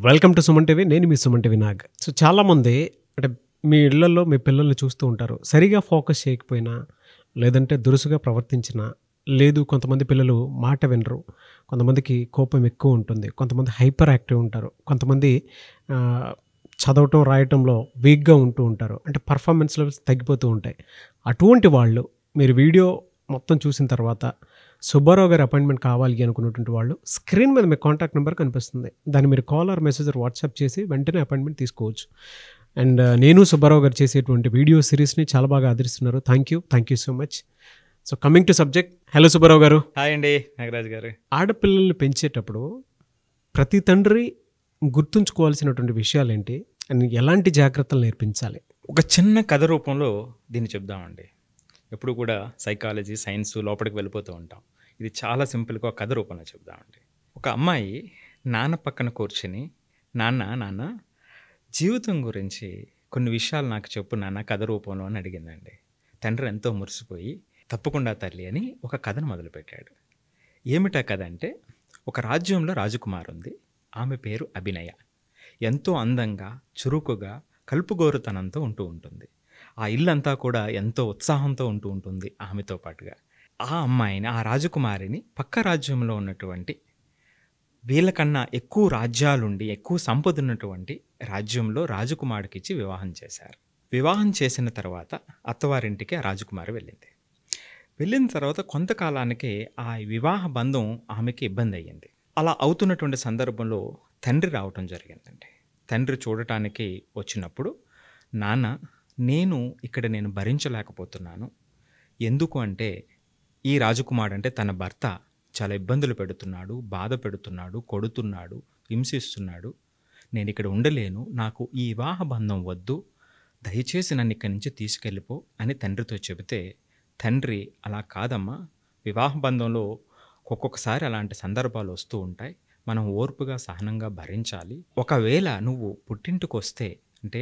Welcome to Suman TV. నేను మీ Suman TV Nag. So చాలామంది అంటే మీ ఇళ్లలో మీ పిల్లల్ని చూస్తూ ఉంటారు. సరిగా ఫోకస్ చేయకపోయినా, లేదంటే దురుసుగా ప్రవర్తించినా, లేదు కొంతమంది పిల్లలు మాట వినరు, కొంతమందికి కోపం ఎక్కువ ఉంటుంది, కొంతమంది హైపర్ యాక్టివ్ ఉంటారు, కొంతమంది చదవటం రాయటంలో వీక్గా ఉంటూ ఉంటారు. అంటే పర్ఫార్మెన్స్ లెవెల్స్ తగ్గిపోతూ ఉంటాయి. అటువంటి వాళ్ళు మీరు వీడియో మొత్తం చూసిన తర్వాత సుబ్బారావు గారి అపాయింట్మెంట్ కావాలి అనుకున్నటువంటి వాళ్ళు స్క్రీన్ మీద మీ కాంటాక్ట్ నెంబర్ కనిపిస్తుంది. దాన్ని మీరు కాల్ ఆర్ మెసేజ్ వాట్సాప్ చేసి వెంటనే అపాయింట్మెంట్ తీసుకోవచ్చు. అండ్ నేను సుబ్బారావు గారు చేసేటువంటి వీడియో సిరీస్ని చాలా బాగా ఆదరిస్తున్నారు. Thank you so much. So coming to subject. Hello Subbarao గారు. హాయ్ అండి నాగరాజ్ గారు. ఆడపిల్లల్ని పెంచేటప్పుడు ప్రతి తండ్రి గుర్తుంచుకోవాల్సినటువంటి విషయాలు ఏంటి అండ్ ఎలాంటి జాగ్రత్తలు నేర్పించాలి? ఒక చిన్న కథ రూపంలో దీన్ని చెప్దామండి. ఎప్పుడు కూడా సైకాలజీ సైన్స్ లోపలికి వెళ్ళిపోతూ ఉంటాం. ఇది చాలా సింపుల్గా ఒక కథ రూపంలో చెప్దామండి. ఒక అమ్మాయి నాన్న పక్కన కూర్చుని నాన్న జీవితం గురించి కొన్ని విషయాలు నాకు చెప్పు నాన్న కథ రూపంలో అని అడిగిందండి. తండ్రి ఎంతో మురిసిపోయి తప్పకుండా తల్లి అని ఒక కథను మొదలుపెట్టాడు. ఏమిటా కథ అంటే, ఒక రాజ్యంలో రాజకుమారి ఉంది. ఆమె పేరు అభినయ. ఎంతో అందంగా చురుకుగా కలుపుగోరుతనంతో ఉంటూ ఉంటుంది. ఆ ఇల్లంతా కూడా ఎంతో ఉత్సాహంతో ఉంటూ ఉంటుంది ఆమెతో పాటుగా. ఆ అమ్మాయిని, ఆ రాజకుమారిని పక్క రాజ్యంలో ఉన్నటువంటి వీళ్ళకన్నా ఎక్కువ రాజ్యాలుండి ఎక్కువ సంపద ఉన్నటువంటి రాజ్యంలో రాజకుమారుడికి ఇచ్చి వివాహం చేశారు. వివాహం చేసిన తర్వాత అత్తవారింటికి ఆ రాజకుమారి వెళ్ళిన తర్వాత కొంతకాలానికి ఆ వివాహ బంధం ఆమెకి ఇబ్బంది అయ్యింది. అలా అవుతున్నటువంటి సందర్భంలో తండ్రి రావటం జరిగిందండి. తండ్రి చూడటానికి వచ్చినప్పుడు, నాన్న నేను భరించలేకపోతున్నాను. ఎందుకు అంటే, ఈ రాజకుమారుడు అంటే తన భర్త చాలా ఇబ్బందులు పెడుతున్నాడు, బాధ పెడుతున్నాడు, కొడుతున్నాడు, హింసిస్తున్నాడు. నేను ఇక్కడ ఉండలేను, నాకు ఈ వివాహ బంధం వద్దు, దయచేసి నన్ను ఇక్కడి నుంచి తీసుకెళ్ళిపో అని తండ్రితో చెబితే, తండ్రి అలా కాదమ్మా, వివాహ బంధంలో ఒక్కొక్కసారి అలాంటి సందర్భాలు వస్తూ ఉంటాయి, మనం ఓర్పుగా సహనంగా భరించాలి. ఒకవేళ నువ్వు పుట్టింటికి వస్తే, అంటే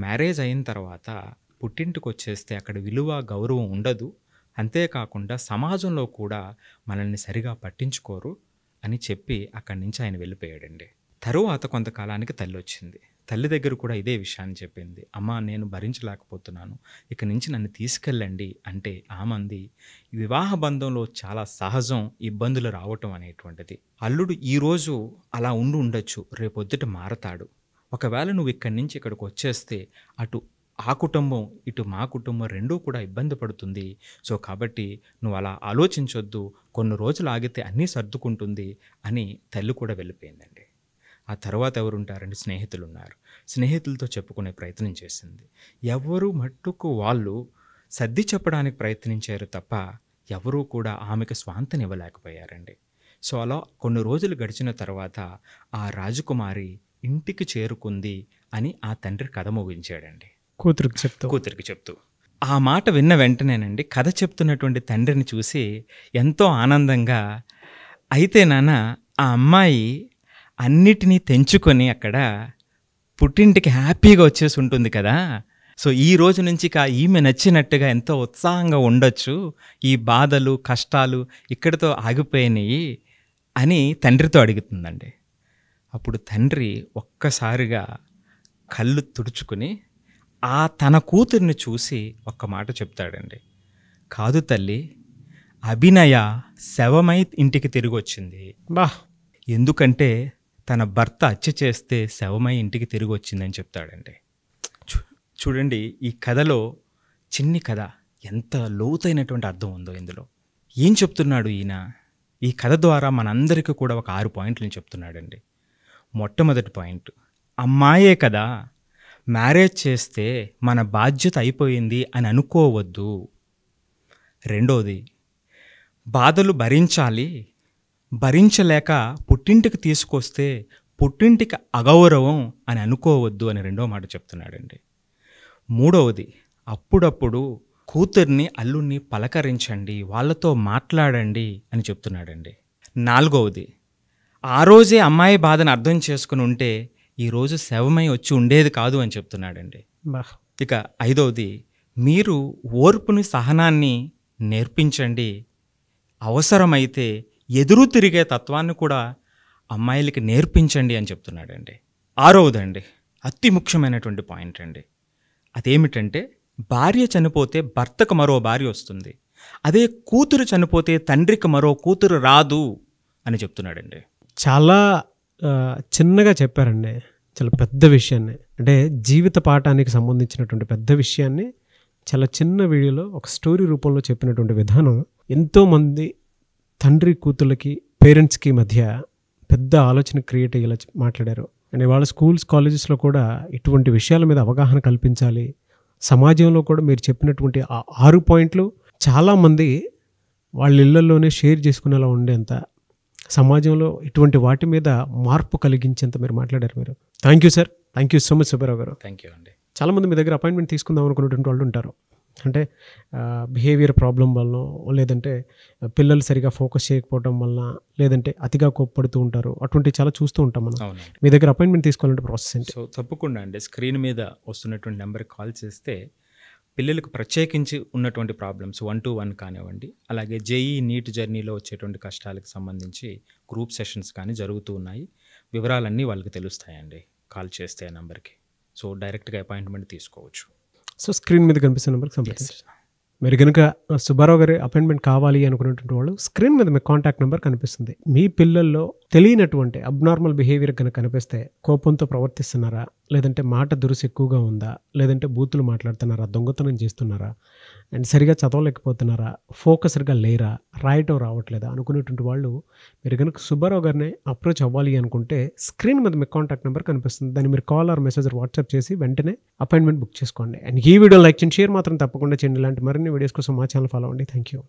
మ్యారేజ్ అయిన తర్వాత పుట్టింటికి వచ్చేస్తే అక్కడ విలువ గౌరవం ఉండదు, అంతేకాకుండా సమాజంలో కూడా మనల్ని సరిగా పట్టించుకోరు అని చెప్పి అక్కడి నుంచి ఆయన వెళ్ళిపోయాడండి. తరువాత కొంతకాలానికి తల్లి వచ్చింది. తల్లి దగ్గర కూడా ఇదే విషయాన్ని చెప్పింది. అమ్మ నేను భరించలేకపోతున్నాను, ఇక నుంచి నన్ను తీసుకెళ్ళండి అంటే ఆమంది, వివాహ బంధంలో చాలా సహజం ఇబ్బందులు రావటం అనేటువంటిది. అల్లుడు ఈరోజు అలా ఉండొచ్చు, రేపొద్దుట మారతాడు. ఒకవేళ నువ్వు ఇక్కడి నుంచి ఇక్కడికి వచ్చేస్తే అటు ఆ కుటుంబం ఇటు మా కుటుంబం రెండూ కూడా ఇబ్బంది పడుతుంది. సో కాబట్టి నువ్వు అలా ఆలోచించొద్దు, కొన్ని రోజులు ఆగితే అన్నీ సర్దుకుంటుంది అని తల్లి కూడా వెళ్ళిపోయిందండి. ఆ తర్వాత ఎవరుంటారండి? స్నేహితులు ఉన్నారు. స్నేహితులతో చెప్పుకునే ప్రయత్నం చేసింది. ఎవరు మట్టుకు వాళ్ళు సర్ది చెప్పడానికి ప్రయత్నించారు తప్ప ఎవరూ కూడా ఆమెకు స్వాంతనివ్వలేకపోయారండి. సో అలా కొన్ని రోజులు గడిచిన తర్వాత ఆ రాజకుమారి ఇంటికి చేరుకుంది అని ఆ తండ్రి కథ ముగించాడండి. కూతురికి చెప్తూ ఆ మాట విన్న వెంటనేనండి కథ చెప్తున్నటువంటి తండ్రిని చూసి ఎంతో ఆనందంగా, అయితే నాన్న ఆ అమ్మాయి అన్నిటినీ తెంచుకొని అక్కడ పుట్టింటికి హ్యాపీగా వచ్చేసి ఉంటుంది కదా, సో ఈ రోజు నుంచి ఈమె నచ్చినట్టుగా ఎంతో ఉత్సాహంగా ఉండొచ్చు, ఈ బాధలు కష్టాలు ఇక్కడితో ఆగిపోయినాయి అని తండ్రితో అడుగుతుందండి. అప్పుడు తండ్రి ఒక్కసారిగా కళ్ళు తుడుచుకుని ఆ తన కూతుర్ని చూసి ఒక్క మాట చెప్తాడండి. కాదు తల్లి, అభినయ శవమై ఇంటికి తిరిగి వచ్చింది. ఎందుకంటే తన భర్త హత్య చేస్తే శవమై ఇంటికి తిరిగి వచ్చిందని చెప్తాడండి. చూడండి, ఈ కథలో చిన్ని కథ ఎంత లోతైనటువంటి అర్థం ఉందో ఇందులో. ఏం చెప్తున్నాడు ఈయన? ఈ కథ ద్వారా మనందరికీ కూడా ఒక 6 పాయింట్లను చెప్తున్నాడండి. మొట్టమొదటి పాయింట్, అమ్మాయే కదా, మ్యారేజ్ చేస్తే మన బాధ్యత అయిపోయింది అని అనుకోవద్దు. రెండోది, బాధలు భరించాలి, భరించలేక పుట్టింటికి తీసుకొస్తే పుట్టింటికి అగౌరవం అని అనుకోవద్దు అని రెండో మాట చెప్తున్నాడండి. మూడవది, అప్పుడప్పుడు కూతుర్ని అల్లుడిని పలకరించండి, వాళ్ళతో మాట్లాడండి అని చెప్తున్నాడండి. నాలుగవది, ఆ రోజే అమ్మాయి బాధను అర్థం చేసుకుని ఉంటే ఈరోజు శవమై వచ్చి ఉండేది కాదు అని చెప్తున్నాడండి. ఇక ఐదవది, మీరు ఓర్పుని సహనాన్ని నేర్పించండి, అవసరమైతే ఎదురు తిరిగే తత్వాన్ని కూడా అమ్మాయిలకి నేర్పించండి అని చెప్తున్నాడండి. ఆరవదండి, అతి ముఖ్యమైనటువంటి పాయింట్ అండి. అదేమిటంటే, భార్య చనిపోతే భర్తకు మరో భార్య వస్తుంది, అదే కూతురు చనిపోతే తండ్రికి మరో కూతురు రాదు అని చెప్తున్నాడండి. చాలా చిన్నగా చెప్పారండి, చాలా పెద్ద విషయాన్ని, అంటే జీవిత పాఠానికి సంబంధించినటువంటి పెద్ద విషయాన్ని చాలా చిన్న వీడియోలో ఒక స్టోరీ రూపంలో చెప్పినటువంటి విధానం ఎంతోమంది తండ్రి కూతుళ్ళకి పేరెంట్స్కి మధ్య పెద్ద ఆలోచన క్రియేట్ అయ్యేలా మాట్లాడారు. అండ్ వాళ్ళ స్కూల్స్ కాలేజెస్లో కూడా ఇటువంటి విషయాల మీద అవగాహన కల్పించాలి. సమాజంలో కూడా మీరు చెప్పినటువంటి ఆ 6 పాయింట్లు చాలామంది వాళ్ళ ఇళ్లలోనే షేర్ చేసుకునేలా ఉండేంత, సమాజంలో ఇటువంటి వాటి మీద మార్పు కలిగించేంత మీరు మాట్లాడారు. మీరు thank you sir, thank you so much Subbarao గారు. థ్యాంక్ యూ అండి. చాలామంది మీ దగ్గర అపాయింట్మెంట్ తీసుకుందాం అనుకున్నటువంటి వాళ్ళు ఉంటారు. అంటే బిహేవియర్ ప్రాబ్లం వల్ల, లేదంటే పిల్లలు సరిగా ఫోకస్ చేయకపోవడం వల్ల, లేదంటే అతిగా కోప్పడుతూ ఉంటారు. అటువంటివి చాలా చూస్తూ ఉంటాం మనం. అవునండి. మీ దగ్గర అపాయింట్మెంట్ తీసుకోవాలంటే ప్రాసెస్ ఏంటి? సో తప్పకుండా అండి, స్క్రీన్ మీద వస్తున్నటువంటి నెంబర్కి కాల్ చేస్తే పిల్లలకు ప్రత్యేకించి ఉన్నటువంటి ప్రాబ్లమ్స్ 1-to-1 కానివ్వండి, అలాగే జేఈ నీట్ జర్నీలో వచ్చేటువంటి కష్టాలకు సంబంధించి గ్రూప్ సెషన్స్ కానీ జరుగుతూ ఉన్నాయి. వివరాలన్నీ వాళ్ళకి తెలుస్తాయండి కాల్ చేస్తే ఆ నెంబర్కి. సో డైరెక్ట్గా అపాయింట్మెంట్ తీసుకోవచ్చు. సో స్క్రీన్ మీద కనిపిస్తున్న నెంబర్కి సంప్రదించండి. మీరు కనుక సుబ్బారావు గారి అపాయింట్మెంట్ కావాలి అనుకున్నటువంటి వాళ్ళు స్క్రీన్ మీద మీ కాంటాక్ట్ నెంబర్ కనిపిస్తుంది. మీ పిల్లల్లో తెలియనటువంటి అబ్నార్మల్ బిహేవియర్ కనుక కనిపిస్తే, కోపంతో ప్రవర్తిస్తున్నారా, లేదంటే మాట దురుసు ఎక్కువగా ఉందా, లేదంటే బూతులు మాట్లాడుతున్నారా, దొంగతనం చేస్తున్నారా, అండ్ సరిగా చదవలేకపోతున్నారా, ఫోకస్డ్గా లేరా, రాయటం రావట్లేదా అనుకునేటువంటి వాళ్ళు మీరు కనుక సుబ్బారావు గారిని అప్రోచ్ అవ్వాలి అనుకుంటే స్క్రీన్ మీద మీ కాంటాక్ట్ నెంబర్ కనిపిస్తుంది. దాన్ని మీరు కాల్ ఆర్ మెసేజ్ వాట్సాప్ చేసి వెంటనే అపాయింట్మెంట్ బుక్ చేసుకోండి. అండ్ ఈ వీడియో లైక్ చేయండి, షేర్ మాత్రం తప్పకుండా చేయండి. ఇలాంటి మరిన్ని వీడియోస్ కోసం మా ఛానల్ ఫాలో అవ్వండి. Thank you.